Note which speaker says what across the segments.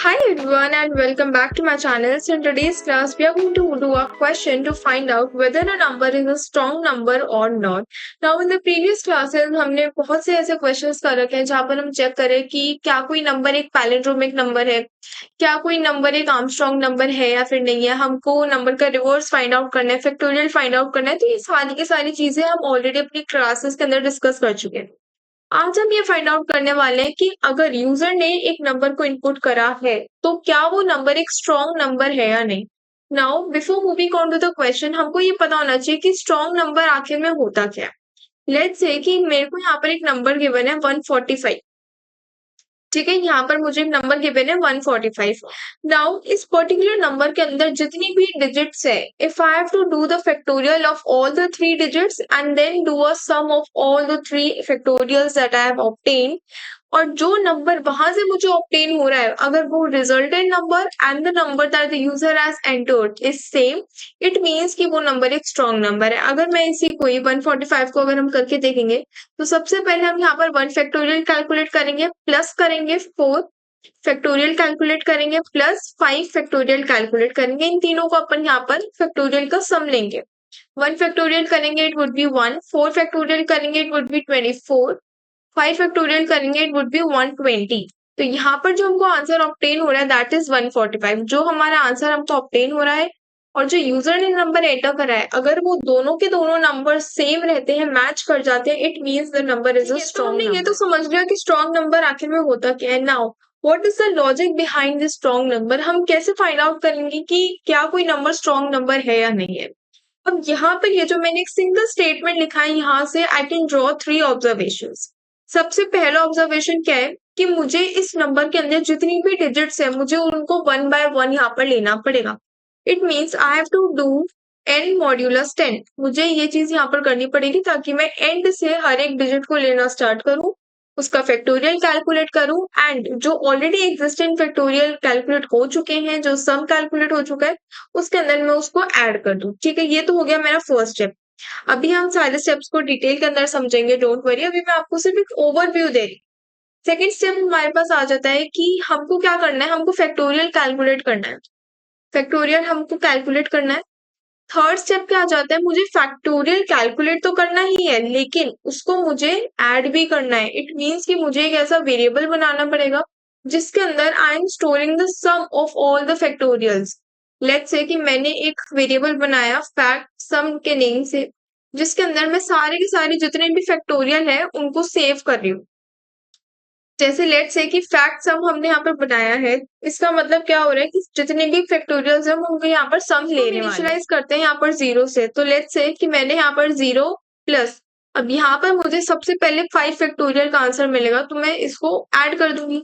Speaker 1: Hi everyone and welcome back to my channel. So in today's class we are going to do a question to find out whether a number is a strong number or not. Now in the previous classes हमने बहुत से ऐसे questions कर रखे हैं जहाँ पर हम चेक करें कि क्या कोई नंबर एक पैलिंड्रोमिक नंबर है, क्या कोई नंबर एक आर्मस्ट्रॉन्ग नंबर है या फिर नहीं है, हमको नंबर का रिवर्स फाइंड आउट करना है, फैक्टोरियल फाइंड आउट करना है। तो ये सारी की सारी चीजें हम ऑलरेडी अपनी क्लासेस के अंदर डिस्कस कर चुके हैं। आज हम ये फाइंड आउट करने वाले हैं कि अगर यूजर ने एक नंबर को इनपुट करा है तो क्या वो नंबर एक स्ट्रॉन्ग नंबर है या नहीं। Now before moving on to the question हमको ये पता होना चाहिए कि स्ट्रॉन्ग नंबर आखिर में होता क्या है। लेट्स से कि मेरे को यहाँ पर एक नंबर गिवन है 145। ठीक है, यहाँ पर मुझे एक नंबर गिवन है 145। नाउ इस पर्टिकुलर नंबर के अंदर जितनी भी डिजिट्स है, if I have to do the factorial of all the three digits and then do a sum of all the three factorials that I have obtained, और जो number वहां से मुझे ऑब्टेन हो रहा है अगर वो resultant number and the number that the user has entered is same, it means कि वो नंबर एक स्ट्रॉन्ग नंबर है। अगर मैं इसी को 145 को अगर हम करके देखेंगे तो सबसे पहले हम यहाँ पर 1 फैक्टोरियल कैलकुलेट करेंगे, प्लस करेंगे 4 फैक्टोरियल कैलकुलेट करेंगे, प्लस 5 फैक्टोरियल कैलकुलेट करेंगे। इन तीनों को अपन यहाँ पर फैक्टोरियल का सम लेंगे। 1 फैक्टोरियल करेंगे इट वुड बी 1, 4 फैक्टोरियल करेंगे इट वुड बी 24, 5 फैक्टोरियल करेंगे इट वुड बी 120। तो यहाँ पर जो हमको आंसर ऑब्टेन हो रहा है दैट इज 145। जो हमारा आंसर हमको ऑब्टेन हो रहा है और जो यूजर ने नंबर एंटर करा है, अगर वो दोनों के दोनों नंबर सेम रहते हैं, मैच कर जाते हैं, it means the number is a strong number. ये तो समझ लिया कि स्ट्रॉन्ग नंबर आखिर में होता क्या है। Now what is the logic behind this strong number, हम कैसे फाइंड आउट करेंगे कि क्या कोई नंबर स्ट्रॉन्ग नंबर है या नहीं है। अब यहाँ पर ये जो मैंने एक सिंगल स्टेटमेंट लिखा है, यहाँ से आई कैन ड्रॉ 3 ऑब्जर्वेशंस। सबसे पहला ऑब्जर्वेशन क्या है कि मुझे इस नंबर के अंदर जितनी भी डिजिट्स है मुझे उनको 1 बाय 1 यहाँ पर लेना पड़ेगा। It means I have to do n modulus 10। मुझे ये चीज यहाँ पर करनी पड़ेगी ताकि मैं एंड से हर एक डिजिट को लेना स्टार्ट करूं, उसका फैक्टोरियल कैलकुलेट करूं, एंड जो ऑलरेडी एग्जिस्टिंग फैक्टोरियल कैलकुलेट हो चुके हैं, जो सम कैलकुलेट हो चुका है, उसके अंदर मैं उसको ऐड कर दूं। ठीक है, ये तो हो गया मेरा फर्स्ट स्टेप। अभी हम सारे स्टेप्स को डिटेल के अंदर समझेंगे, डोंट वरी, अभी मैं आपको सिर्फ एक ओवरव्यू दे रही। सेकेंड स्टेप हमारे पास आ जाता है कि हमको क्या करना है, हमको फैक्टोरियल कैलकुलेट करना है। फैक्टोरियल हमको कैलकुलेट करना है। थर्ड स्टेप क्या आ जाता है, मुझे फैक्टोरियल कैलकुलेट तो करना ही है लेकिन उसको मुझे ऐड भी करना है। इट मीन्स कि मुझे एक ऐसा वेरिएबल बनाना पड़ेगा जिसके अंदर I am storing the sum of all the factorials. Let's say कि मैंने एक वेरिएबल बनाया फैक्ट सम के नेम से, जिसके अंदर मैं सारे के सारे जितने भी फैक्टोरियल है उनको सेव कर रही हूँ। जैसे लेट्स से कि फैक्ट सम हमने यहाँ पर बनाया है, इसका मतलब क्या हो रहा है कि जितने भी फैक्टोरियल्स हैं हम उनको यहाँ पर सम लेने वाले हैं। इनिशियलाइज करते हैं यहाँ पर 0 से, तो लेट्स से कि मैंने यहाँ पर 0 प्लस, अब यहाँ पर मुझे सबसे पहले 5 फैक्टोरियल का आंसर मिलेगा तो मैं इसको ऐड कर दूंगी।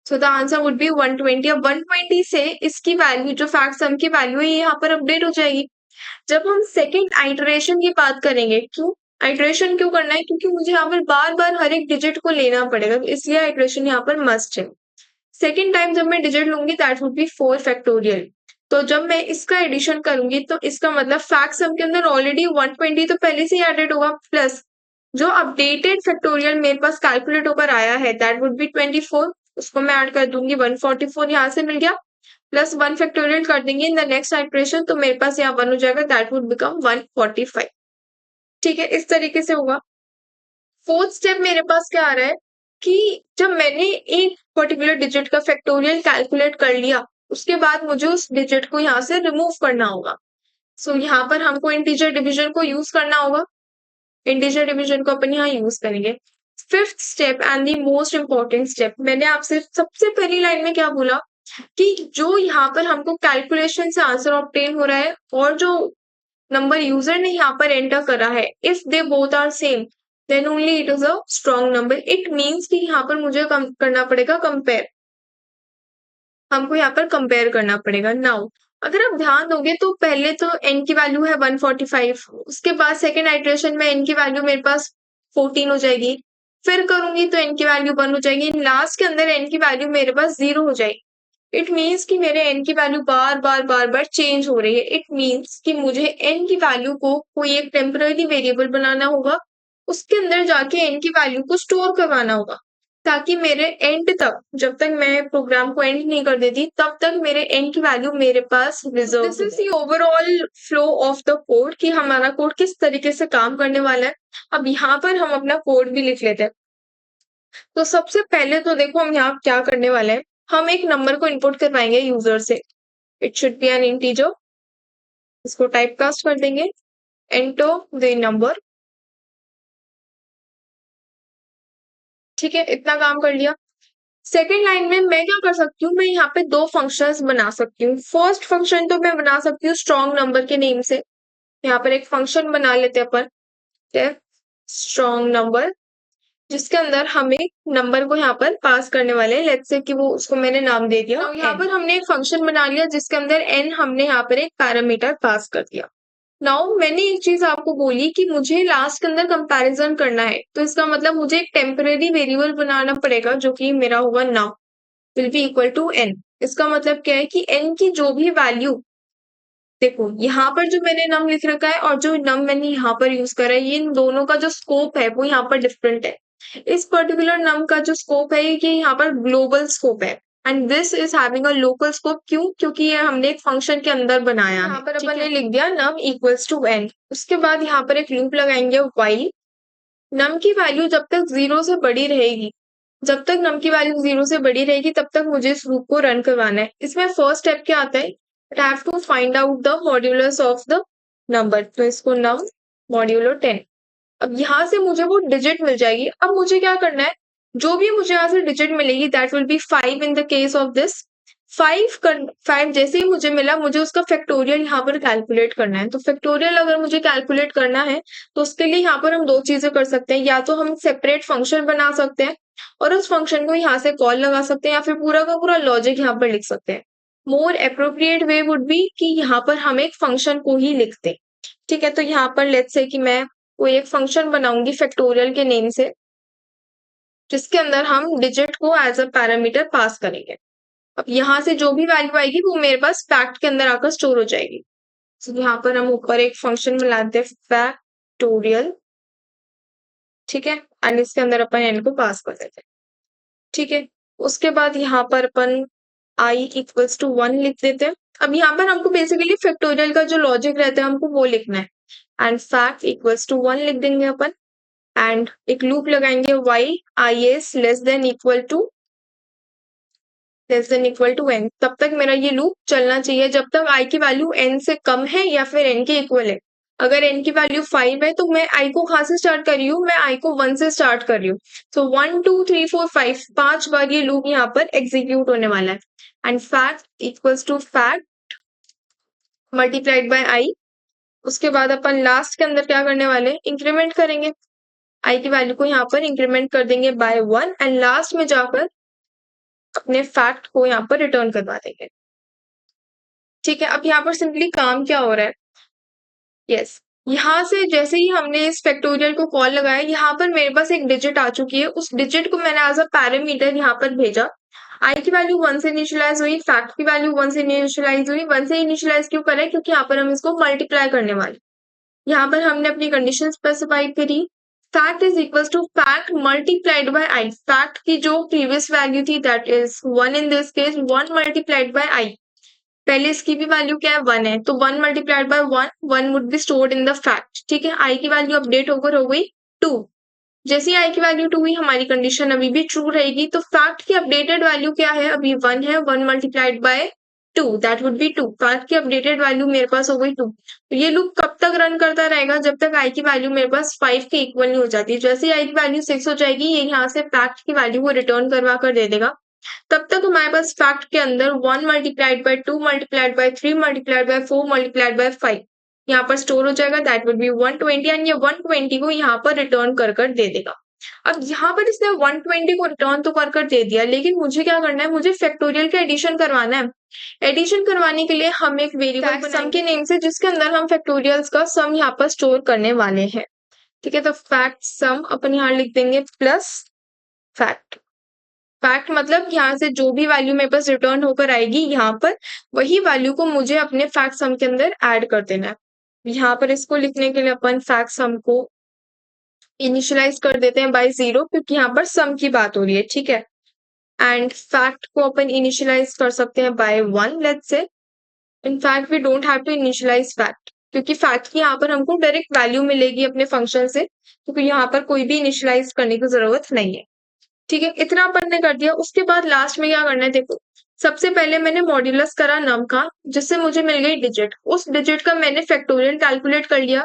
Speaker 1: So the answer would be 120। अब 120 से इसकी वैल्यू जो फैक्ट सम की वैल्यू है ये यहाँ पर अपडेट हो जाएगी। जब हम सेकेंड आइटरेशन की बात करेंगे, क्यों आइटरेशन क्यों करना है, क्योंकि मुझे यहाँ पर बार बार हर एक डिजिट को लेना पड़ेगा, तो इसलिए आइटरेशन यहाँ पर मस्ट है। सेकेंड टाइम जब मैं डिजिट लूंगी दैट वुड बी 4 फैक्टोरियल। तो जब मैं इसका एडिशन करूंगी तो इसका मतलब फैक्ट सम के अंदर ऑलरेडी 120 तो पहले से ही एडेड होगा, प्लस जो अपडेटेड फैक्टोरियल मेरे पास कैलकुलेट होकर आया है दैट वुड बी 24, उसको मैं ऐड कर दूंगी। 144 यहाँ से मिल गया, प्लस 1 फैक्टोरियल कर देंगे इन द नेक्स्ट आइटरेशन तो मेरे पास यहाँ 1 हो जाएगा, दैट वुड बिकम 145। ठीक है, इस तरीके से होगा। फोर्थ स्टेप मेरे पास क्या आ रहा है कि जब मैंने एक पर्टिकुलर डिजिट का फैक्टोरियल कैलकुलेट कर लिया उसके बाद मुझे उस डिजिट को यहाँ से रिमूव करना होगा। सो यहाँ पर हमको इंटीजर डिवीजन को यूज करना होगा। इंटीजर डिवीजन को अपन यहाँ यूज करेंगे। Fifth step and the most important step, मैंने आपसे सबसे पहली लाइन में क्या बोला कि जो यहाँ पर हमको कैलकुलेशन से आंसर ऑब्टेन हो रहा है और जो नंबर यूजर ने यहाँ पर एंटर करा है, if they both are same then only it is a strong number. It means कि यहाँ पर मुझे करना पड़ेगा कंपेयर, हमको यहाँ पर कंपेयर करना पड़ेगा। नाउ अगर आप ध्यान दोगे तो पहले तो n की वैल्यू है 145, उसके बाद सेकेंड आइटरेशन में n की वैल्यू मेरे पास 14 हो जाएगी, फिर करूंगी तो n की वैल्यू 1 हो जाएगी, लास्ट के अंदर n की वैल्यू मेरे पास 0 हो जाएगी। इट मीन्स कि मेरे n की वैल्यू बार बार चेंज हो रही है। इट मीन्स कि मुझे n की वैल्यू को कोई एक टेम्पररी वेरिएबल बनाना होगा, उसके अंदर जाके n की वैल्यू को स्टोर करवाना होगा। ताकि मेरे एंड तक, जब तक मैं प्रोग्राम को एंड नहीं कर देती तब तक मेरे एंड की वैल्यू मेरे पास reserve. This is the overall flow of the code कि हमारा कोड किस तरीके से काम करने वाला है। अब यहाँ पर हम अपना कोड भी लिख लेते हैं। तो सबसे पहले तो देखो हम यहाँ क्या करने वाले हैं, हम एक नंबर को इनपुट करवाएंगे यूजर से। It should be N integer. इसको टाइप कास्ट कर देंगे, एंटर द नंबर। ठीक है, इतना काम कर लिया। सेकेंड लाइन में मैं क्या कर सकती हूँ, मैं यहाँ पे दो फंक्शंस बना सकती हूँ। फर्स्ट फंक्शन तो मैं बना सकती हूँ स्ट्रॉन्ग नंबर के नेम से। यहाँ पर एक फंक्शन बना लेते हैं अपन, स्ट्रॉन्ग नंबर, जिसके अंदर हम एक नंबर को यहाँ पर पास करने वाले हैं। लेट्स से कि वो उसको मैंने नाम दे दिया। यहाँ पर हमने एक फंक्शन बना लिया जिसके अंदर एन हमने यहाँ पर एक पैरामीटर पास कर दिया। नाउ मैंने एक चीज आपको बोली कि मुझे लास्ट के अंदर कंपैरिजन करना है, तो इसका मतलब मुझे एक टेम्परेरी वेरिएबल बनाना पड़ेगा जो कि मेरा होगा now will be equal to N. इसका मतलब क्या है कि एन की जो भी वैल्यू, देखो यहाँ पर जो मैंने नम लिख रखा है और जो नम मैंने यहाँ पर यूज करा है, ये इन दोनों का जो स्कोप है वो यहाँ पर डिफरेंट है। इस पर्टिकुलर नम का जो स्कोप है ये यहाँ पर ग्लोबल स्कोप है and this is having a local scope. क्यों? क्योंकि ये हमने एक फंक्शन के अंदर बनाया है। यहाँ पर अपन ने लिख दिया नम इक्वल्स टू एन। उसके बाद यहाँ पर एक लूप लगाएंगे व्हाइल नम की वैल्यू जब तक 0 से बड़ी रहेगी, जब तक नम की वैल्यू 0 से बड़ी रहेगी तब तक मुझे इस लूप को रन करवाना है। इसमें फर्स्ट स्टेप क्या आता है, I have to find out the modulus of the number। तो इसको नम मॉड्यूलो 10। अब यहाँ से मुझे वो डिजिट मिल जाएगी। अब मुझे क्या करना है, जो भी मुझे यहाँ से डिजिट मिलेगी that will be 5 in the case of this. 5 जैसे ही मुझे मिला मुझे उसका फैक्टोरियल यहाँ पर कैलकुलेट करना है। तो फैक्टोरियल अगर मुझे कैलकुलेट करना है तो उसके लिए यहाँ पर हम दो चीजें कर सकते हैं, या तो हम सेपरेट फंक्शन बना सकते हैं और उस फंक्शन को यहाँ से कॉल लगा सकते हैं, या फिर पूरा का पूरा लॉजिक यहाँ पर लिख सकते हैं। More appropriate way would be कि यहाँ पर हम एक फंक्शन को ही लिखते हैं। ठीक है, तो यहाँ पर लेट्स से कि मैं कोई एक फंक्शन बनाऊंगी फैक्टोरियल के नेम से, जिसके अंदर हम डिजिट को एज अ पैरामीटर पास करेंगे। अब यहाँ से जो भी वैल्यू आएगी वो मेरे पास फैक्ट के अंदर आकर स्टोर हो जाएगी। तो यहाँ पर हम ऊपर एक फंक्शन मिलाते हैं फैक्टोरियल। ठीक है, एंड इसके अंदर अपन एन को पास कर देते हैं। ठीक है, उसके बाद यहाँ पर अपन आई इक्वल्स टू 1 लिख देते हैं। अब यहाँ पर हमको बेसिकली फैक्टोरियल का जो लॉजिक रहता है हमको वो लिखना है एंड फैक्ट इक्वल्स टू 1 लिख देंगे अपन एंड एक लूप लगाएंगे while I is less than equal to n। तब तक मेरा ये लूप चलना चाहिए जब तक i की वैल्यू n से कम है या फिर n के इक्वल है। अगर n की वैल्यू 5 है तो मैं i को कहाँ से स्टार्ट कर रही हूँ, मैं i को 1 से स्टार्ट कर रही हूँ। सो 1 2 3 4 5 5 बार ये लूप यहाँ पर एग्जीक्यूट होने वाला है and fact equals to fact multiplied by i। उसके बाद अपन लास्ट के अंदर क्या करने वाले हैं, इंक्रीमेंट करेंगे। i की वैल्यू को यहाँ पर इंक्रीमेंट कर देंगे बाय 1 एंड लास्ट में जाकर अपने फैक्ट को यहाँ पर रिटर्न करवा देंगे। ठीक है, अब यहाँ पर सिंपली काम क्या हो रहा है, यस यहाँ से जैसे ही हमने इस फैक्टोरियल को कॉल लगाया यहाँ पर मेरे पास एक डिजिट आ चुकी है। उस डिजिट को मैंने एज अ पैरामीटर यहाँ पर भेजा। आई की वैल्यू 1 से इनिशियलाइज हुई, फैक्ट की वैल्यू 1 से इनिशियलाइज हुई। 1 से इनिशियलाइज क्यों करें, क्योंकि यहाँ पर हम इसको मल्टीप्लाई करने वाले। यहाँ पर हमने अपनी कंडीशन स्पेसिफाई करी, fact is equal to fact multiplied by i. Fact की जो प्रीवियस वैल्यू थी that is 1 in this case, 1 multiplied by i. पहले इसकी भी वैल्यू क्या है 1 है, तो 1 multiplied bye 1 would be stored in the fact. ठीक है, आई की वैल्यू अपडेट होकर हो गई 2। जैसे ही आई की वैल्यू 2 हुई हमारी कंडीशन अभी भी ट्रू रहेगी। तो फैक्ट की अपडेटेड वैल्यू क्या है, अभी 1 है, 1 multiplied bye 2 that would be 2। Fact की अपडेटेड वैल्यू मेरे पास हो गई 2। तो ये लूप कब तक रन करता रहेगा, जब तक आई की वैल्यू मेरे पास 5 के इक्वल नहीं हो जाती। जैसे ही आई की वैल्यू 6 हो जाएगी ये यहाँ से फैक्ट की वैल्यू को रिटर्न करवा कर दे देगा। तब तक हमारे पास फैक्ट के अंदर 1 multiplied bye 2 multiplied by 3 multiplied by 4 multiplied by 5 यहाँ पर स्टोर हो जाएगा दैट वुड बी 120 एंड ये 120 को यहाँ पर रिटर्न कर दे देगा। अब यहाँ पर इसने 120 को रिटर्न तो कर दे दिया, लेकिन मुझे क्या करना है, मुझे फैक्टोरियल का एडिशन करवाना है। एडिशन करवाने के लिए हम एक वेरिएबल सम के नेम से जिसके अंदर हम फैक्टोरियल्स का सम यहाँ पर स्टोर करने वाले हैं। ठीक है, तो फैक्ट सम अपन यहाँ लिख देंगे प्लस फैक्ट। फैक्ट मतलब यहाँ से जो भी वैल्यू मेरे पास रिटर्न होकर आएगी यहाँ पर वही वैल्यू को मुझे अपने फैक्ट सम के अंदर ऐड कर देना है। यहाँ पर इसको लिखने के लिए अपन फैक्ट सम को इनिशियलाइज कर देते हैं बाय 0 क्योंकि यहाँ पर सम की बात हो रही है, ठीक है। एंड फैक्ट को अपन इनिशियलाइज कर सकते हैं bye 1 let's say. In fact we don't have to initialise fact क्योंकि फैक्ट की यहाँ पर हमको डायरेक्ट वैल्यू मिलेगी अपने फंक्शन से, क्योंकि यहाँ पर कोई भी इनिशियलाइज करने की जरूरत नहीं है, ठीक है। इतना अपन ने कर दिया। उसके बाद लास्ट में क्या करना है, देखो सबसे पहले मैंने मॉड्यूलस करा नम का, जिससे मुझे मिल गई डिजिट। उस डिजिट का मैंने फैक्टोरियल कैलकुलेट कर लिया।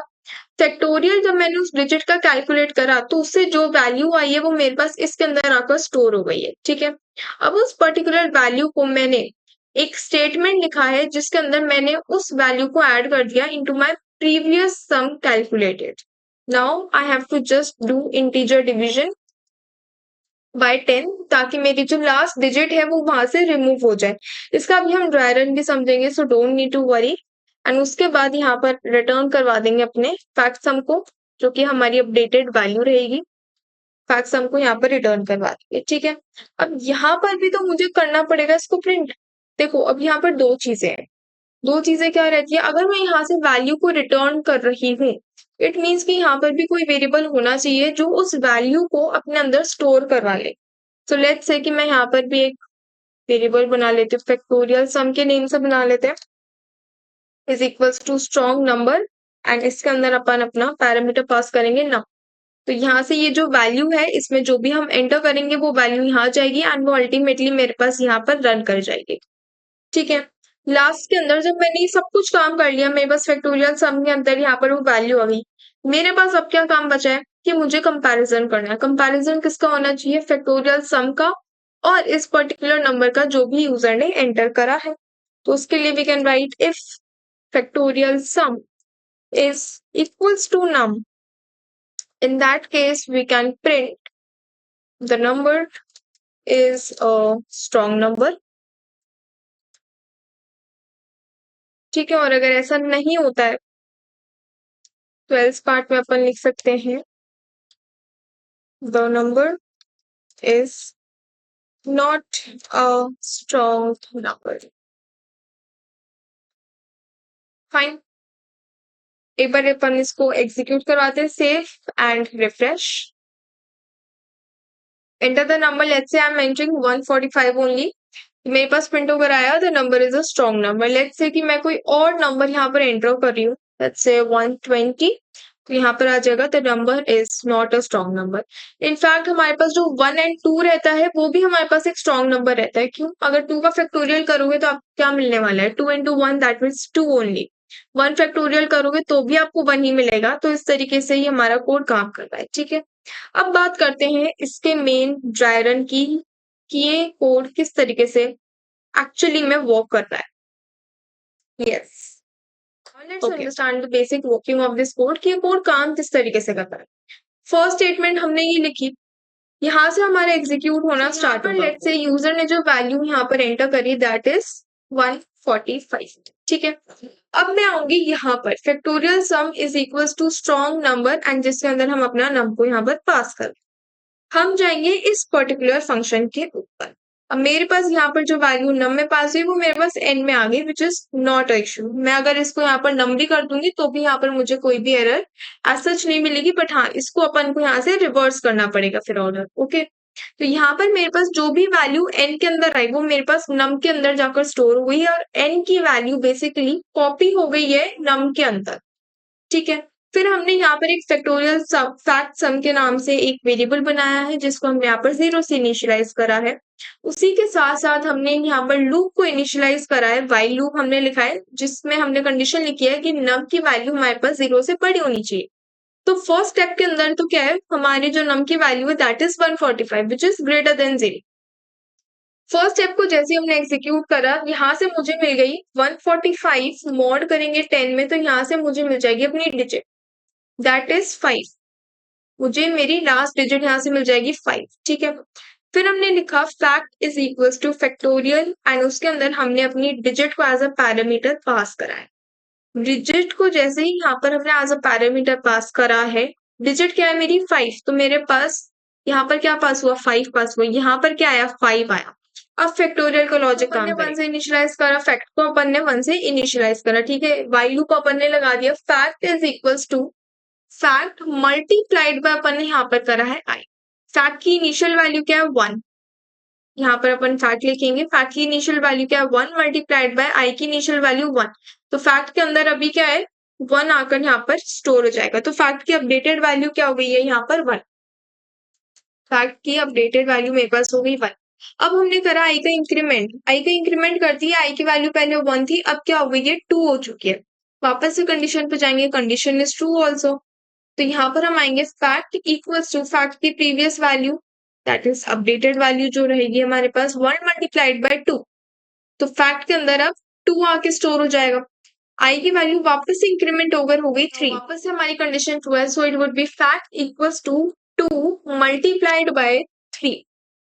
Speaker 1: फैक्टोरियल जब मैंने उस डिजिट का कैलकुलेट करा तो उससे जो वैल्यू आई है वो मेरे पास इसके अंदर आकर स्टोर हो गई है, ठीक है। अब उस पर्टिकुलर वैल्यू को मैंने एक स्टेटमेंट लिखा है जिसके अंदर मैंने उस वैल्यू को ऐड कर दिया into my previous sum calculated. Now I have to just do integer division by 10 ताकि मेरी जो लास्ट डिजिट है वो वहां से रिमूव हो जाए। इसका अभी हम ड्राई रन भी समझेंगे, so don't need to worry. And उसके बाद यहाँ पर रिटर्न करवा देंगे अपने फैक्ट सम को, जो कि हमारी अपडेटेड वैल्यू रहेगी। फैक्ट सम को यहाँ पर रिटर्न करवा देंगे, ठीक है। अब यहाँ पर भी तो मुझे करना पड़ेगा इसको प्रिंट। देखो अब यहाँ पर दो चीजें हैं। दो चीजें क्या रहती है, अगर मैं यहाँ से वैल्यू को रिटर्न कर रही हूँ, इट मीन्स कि यहाँ पर भी कोई वेरिएबल होना चाहिए जो उस वैल्यू को अपने अंदर स्टोर करवा ले। तो लेट्स से कि मैं यहाँ पर भी एक वेरिएबल बना लेती हूँ, फैक्टोरियल सम के नेम से बना लेते हैं, is equals to strong number. And इसके अंदर अपन अपना पैरामीटर पास करेंगे नम। तो यहाँ से ये जो वैल्यू है इसमें जो भी हम एंटर करेंगे वो वैल्यू यहाँ जाएगी एंड वो अल्टीमेटली मेरे पास यहाँ पर रन कर जाएगी, ठीक है। लास्ट के अंदर जब मैंने ये सब कुछ काम कर लिया, मेरे पास फैक्टोरियल सम के अंदर यहाँ पर वो वैल्यू आ गई। मेरे पास अब क्या काम बचा है कि मुझे कंपैरिजन करना है। कंपैरिजन किसका होना चाहिए, फैक्टोरियल सम का और इस पर्टिकुलर नंबर का जो भी यूजर ने एंटर करा है। तो उसके लिए we can write if factorial sum is equals to num. In that case, we can print the number is a strong number. ठीक है, और अगर ऐसा नहीं होता है तो एल्स पार्ट में अपन लिख सकते हैं the number is not a strong number. Fine, एक बार अपन इसको एग्जीक्यूट करवाते हैं, save and refresh. Enter the number, let's say I am entering 145 only. मेरे पास प्रिंट होकर आया the number is a strong number. Let's say कि मैं कोई और नंबर यहाँ पर एंटर कर रही हूँ, लेट्स से 120, तो यहाँ पर आ जाएगा the number is not a strong number. In fact हमारे पास जो 1 एंड 2 रहता है वो भी हमारे पास एक स्ट्रॉन्ग नंबर रहता है। क्यों, अगर 2 का फैक्टोरियल करोगे तो आपको क्या मिलने वाला है, 2 into 1 that means 2 only. 1 factorial करोगे तो भी आपको 1 ही मिलेगा। तो इस तरीके से ही हमारा कोड काम कर रहा है, ठीक है। अब बात करते हैं इसके मेन ड्राई रन की, कि ये कोड किस तरीके से एक्चुअली में वर्क कर रहा है। Yes, let's understand the basic working of this code, कि ये कोड काम किस तरीके से करता है। फर्स्ट स्टेटमेंट हमने ये लिखी, यहाँ से हमारा एग्जीक्यूट होना स्टार्ट होगा। लेट्स से यूजर ने जो वैल्यू यहाँ पर एंटर करी दैट इज 145, ठीक है। अब मैं आऊंगी यहाँ पर factorial sum is equals to strong number and जिसके अंदर हम अपना नंबर को यहाँ पर पास कर, हम जाएंगे इस पर्टिकुलर फंक्शन के ऊपर। अब मेरे पास यहाँ पर जो वैल्यू नम में पास हुई वो मेरे पास एन में आ गई, which is not a issue. मैं अगर इसको यहाँ पर नम भी कर दूंगी तो भी यहाँ पर मुझे कोई भी एरर एज सच नहीं मिलेगी, बट हाँ इसको अपन को यहाँ से रिवर्स करना पड़ेगा फिर ऑर्डर, ओके। तो यहाँ पर मेरे पास जो भी वैल्यू एन के अंदर आई वो मेरे पास नम के अंदर जाकर स्टोर हुई है और एन की वैल्यू बेसिकली कॉपी हो गई है नम के अंदर, ठीक है। फिर हमने यहाँ पर एक फैक्टोरियल फैक्ट सम के नाम से एक वेरिएबल बनाया है जिसको हमने यहाँ पर 0 से इनिशियलाइज करा है। उसी के साथ साथ हमने यहाँ पर लूप को इनिशियलाइज करा है, व्हाइल लूप हमने लिखा है जिसमें हमने कंडीशन लिखी है कि नम की वैल्यू हमारे पास 0 से बड़ी होनी चाहिए। तो फर्स्ट स्टेप के अंदर तो क्या है, हमारी जो नम की वैल्यू है that is 145 which is greater than 0। First step को जैसे हमने एग्जीक्यूट करा, यहाँ से मुझे मिल गई 145 मॉड करेंगे 10 में तो यहाँ से मुझे मिल जाएगी अपनी डिजिट दैट इज 5। मुझे मेरी लास्ट डिजिट यहाँ से मिल जाएगी 5, ठीक है। फिर हमने लिखा fact is equals two factorial and उसके अंदर हमने अपनी डिजिट को एज अ पैरामीटर पास करा है। डिजिट को जैसे ही यहाँ पर हमने एज अ पैरामीटर पास करा है, डिजिट क्या है मेरी 5, तो मेरे पास यहाँ पर क्या पास हुआ, 5 पास हुआ। यहाँ पर क्या आया, 5 आया। अब फैक्टोरियल का लॉजिक काम करें, 1 से इनिशियलाइज करा, फैक्ट को अपन ने 1 से इनिशियलाइज करा, ठीक है। वाइल लूप अपन ने लगा दिया, fact is equals to fact multiplied by अपन ने यहाँ पर करा है आई। फैक्ट की इनिशियल वैल्यू क्या है 1, यहाँ पर अपन फैक्ट लिखेंगे, फैक्ट की इनिशियल वैल्यू क्या है 1 मल्टीप्लाइड बाय आई की इनिशियल वैल्यू 1। तो फैक्ट के अंदर अभी क्या है 1 आकर यहाँ पर स्टोर हो जाएगा, तो फैक्ट की अपडेटेड वैल्यू क्या हो गई है यहाँ पर 1। फैक्ट की अपडेटेड वैल्यू मेरे पास हो गई 1। अब हमने करा आई का इंक्रीमेंट, आई का इंक्रीमेंट कर दिया, आई की वैल्यू पहले 1 थी, अब क्या हो गई है 2 हो चुकी है। वापस से कंडीशन पे जाएंगे, कंडीशन इज ट्रू ऑल्सो, तो यहाँ पर हम आएंगे फैक्ट इक्वल्स टू फैक्ट की previous value, that is updated value जो रहेगी हमारे पास 1 मल्टीप्लाइड बाय 2। तो फैक्ट के अंदर अब 2 आके स्टोर हो जाएगा, आई की वैल्यू वापस से इंक्रीमेंट ओवर हो गई 3, वापस से हमारी कंडीशन ट्रू है, so it would be fact equals to 2 multiplied by 3,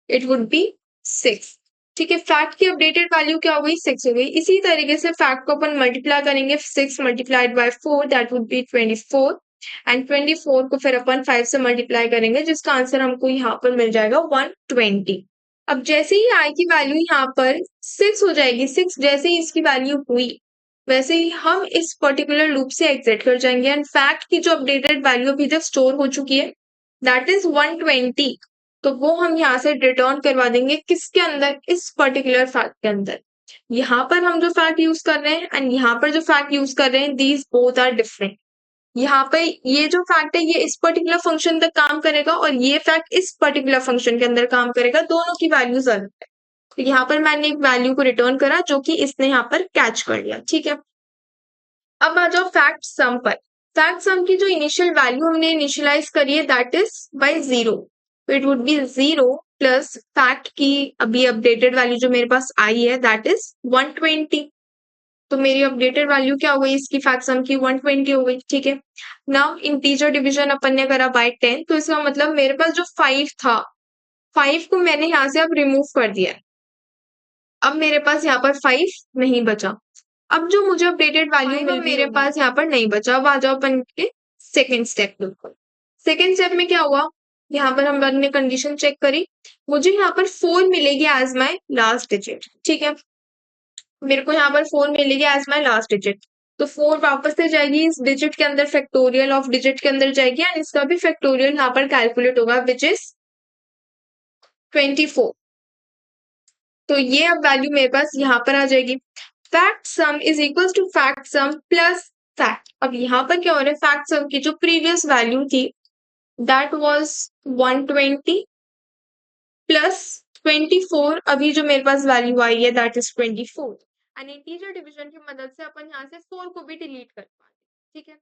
Speaker 1: it would be 6। ठीक है, फैक्ट की अपडेटेड वैल्यू क्या हो गई 6 हो गई। इसी तरीके से फैक्ट को अपन मल्टीप्लाई करेंगे, 6 multiplied by 4 that would be 24, and 24 को फिर अपन 5 से मल्टीप्लाई करेंगे, जिसका आंसर हमको यहाँ पर मिल जाएगा 120। अब जैसे ही आई की वैल्यू यहाँ पर 6 हो जाएगी, 6 जैसे ही इसकी वैल्यू हुई वैसे ही हम इस पर्टिकुलर लूप से एग्जिट कर जाएंगे, एंड फैक्ट की जो अपडेटेड वैल्यू अभी तक स्टोर हो चुकी है दैट इज 120, तो वो हम यहाँ से रिटर्न करवा देंगे किसके अंदर, इस पर्टिकुलर फैक्ट के अंदर। यहाँ पर हम जो फैक्ट यूज कर रहे हैं एंड यहाँ पर जो फैक्ट यूज कर रहे हैं, दीज बोथ आर डिफरेंट। यहाँ पे ये जो फैक्ट है ये इस पर्टिकुलर फंक्शन तक काम करेगा और ये फैक्ट इस पर्टिकुलर फंक्शन के अंदर काम करेगा, दोनों की वैल्यूज अलग है। तो यहाँ पर मैंने एक वैल्यू को रिटर्न करा जो कि इसने यहाँ पर कैच कर लिया। ठीक है, अब आ जाओ फैक्ट सम पर। फैक्ट सम की जो इनिशियल वैल्यू हमने इनिशियलाइज करी है दैट इज बाय 0, तो it would B 0 plus fact की अभी अपडेटेड वैल्यू जो मेरे पास आई है दैट इज 120। तो मेरी अपडेटेड वैल्यू क्या हो गई इसकी, फैक्ट सम की 120 हो गई। ठीक है, नाउ इंटीजर डिवीजन अपन ने करा बाय 10, तो इसका मतलब मेरे पास जो 5 था, 5 को मैंने यहाँ से अब रिमूव कर दिया, अब मेरे पास यहाँ पर 5 नहीं बचा। अब जो मुझे अपडेटेड वैल्यू मिल मेरे पास यहाँ पर नहीं बचा। अब आ जाओ अपन के सेकेंड स्टेप पर। सेकेंड स्टेप में क्या हुआ, यहाँ पर हम ने कंडीशन चेक करी, मुझे यहाँ पर 4 मिलेगी एज माई लास्ट डिजिट। ठीक है, मेरे को यहाँ पर 4 मिलेगी एज माई लास्ट डिजिट, तो 4 वापस से जाएगी इस डिजिट के अंदर, फैक्टोरियल ऑफ डिजिट के अंदर जाएगी, एंड इसका भी फैक्टोरियल यहाँ पर कैलकुलेट होगा विच इज 24। तो ये अब वैल्यू मेरे पास यहाँ पर आ जाएगी। Fact sum is equal to fact sum plus fact. अब यहाँ पर क्या हो रहा है, फैक्ट सम की जो प्रीवियस वैल्यू थी दैट वाज 120 प्लस 24, अभी जो मेरे पास वैल्यू आई है that is 24, and integer division की मदद से अपन यहाँ से 4 को भी डिलीट कर पाएंगे। ठीक है,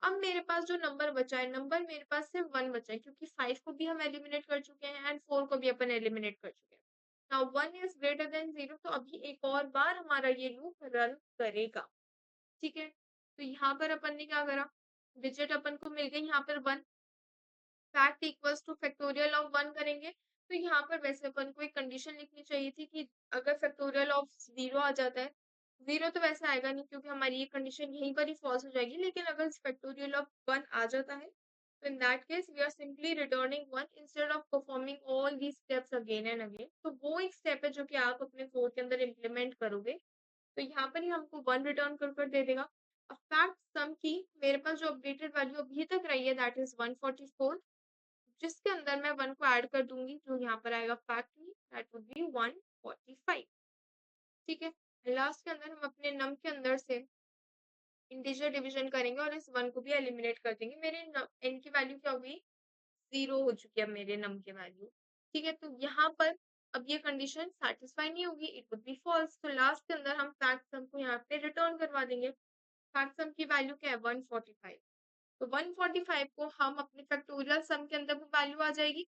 Speaker 1: अब मेरे पास जो नंबर बचा है, नंबर मेरे पास सिर्फ 1 बचा है, क्योंकि 5 को भी हम एलिमिनेट कर चुके हैं एंड 4 को भी अपन एलिमिनेट कर चुके हैं। नाउ 1 इज ग्रेटर देन 0, तो अभी एक और बार हमारा ये लूप रन करेगा। ठीक है, तो यहाँ पर अपन ने क्या करा, डिजिट अपन को मिल गई यहाँ पर 1, fact equals two factorial of 1 करेंगे, तो यहाँ पर वैसे अपन को एक कंडीशन लिखनी चाहिए थी कि अगर फैक्टोरियल ऑफ 0 आ जाता है, 0 तो वैसे आएगा नहीं क्योंकि हमारी ये कंडीशन यहीं पर ही फॉल्स हो जाएगी, लेकिन अगर फैक्टोरियल ऑफ 1 आ जाता है तो in that case we are simply returning 1 instead of performing all these steps again and again. तो वो एक स्टेप है जो कि आप अपने कोड के अंदर इम्प्लीमेंट करोगे, तो यहाँ पर ही हमको 1 रिटर्न कर देगा। अब फैक्ट सम की मेरे पास जो अपडेटेड वैल्यू अभी तक रही है दैट इज 144, जिसके अंदर मैं 1 को ऐड कर दूंगी, जो यहाँ पर आएगा फैक्ट दैट वुड बी 145। ठीक है, लास्ट के अंदर हम अपने नम के अंदर से इंटीजर डिवीजन करेंगे और इस 1 को भी एलिमिनेट कर देंगे। मेरे n की वैल्यू क्या हो गई, 0 हो चुकी है मेरे नम के वैल्यू। ठीक है, तो यहाँ पर अब ये कंडीशन सेटिस्फाई नहीं होगी, इट वुड बी फॉल्स, तो लास्ट के अंदर हम फैक्ट सम को यहाँ पे रिटर्न करवा देंगे। फैक्ट सम की वैल्यू क्या है 145, तो 145 को हम अपने फैक्टोरियल सम के अंदर भी वैल्यू आ जाएगी,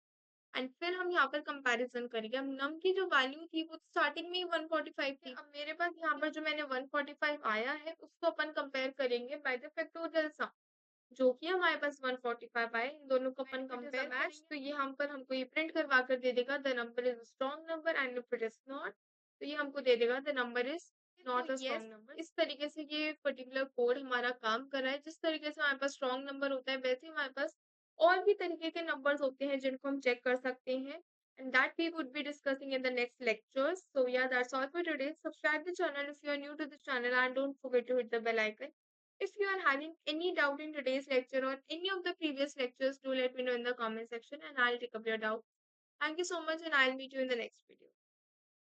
Speaker 1: एंड फिर हम यहाँ पर कंपैरिजन करेंगे। अब नम की जो वैल्यू थी वो स्टार्टिंग में ही 145 थी, अब मेरे पास यहाँ पर जो मैंने 145 आया है उसको अपन कंपेयर करेंगे बाय द फैक्टोरियल सम, जो कि हमारे पास 145 आए, इन दोनों को अपन कंपेयर मैच, तो ये हम पर हमको ये प्रिंट करवा कर दे देगा the number is a strong number, and if it is not तो ये हमको दे देगा the number is not a strong number. इस तरीके से ये पर्टिकुलर कोड हमारा काम कर रहा है। जिस तरीके से हमारे पास स्ट्रॉन्ग नंबर होता है वैसे ही हमारे पास और भी तरीके के नंबर्स होते हैं जिनको हम चेक कर सकते हैं, and that we would be discussing in the next lectures. So yeah, that's all for today. Subscribe the channel if you are new to the channel, and don't forget to hit the bell icon. If you are having any doubt in today's lecture or any of the previous lectures, do let me know in the comment section and I'll take up your doubt. Thank you so much and I'll meet you in the next video.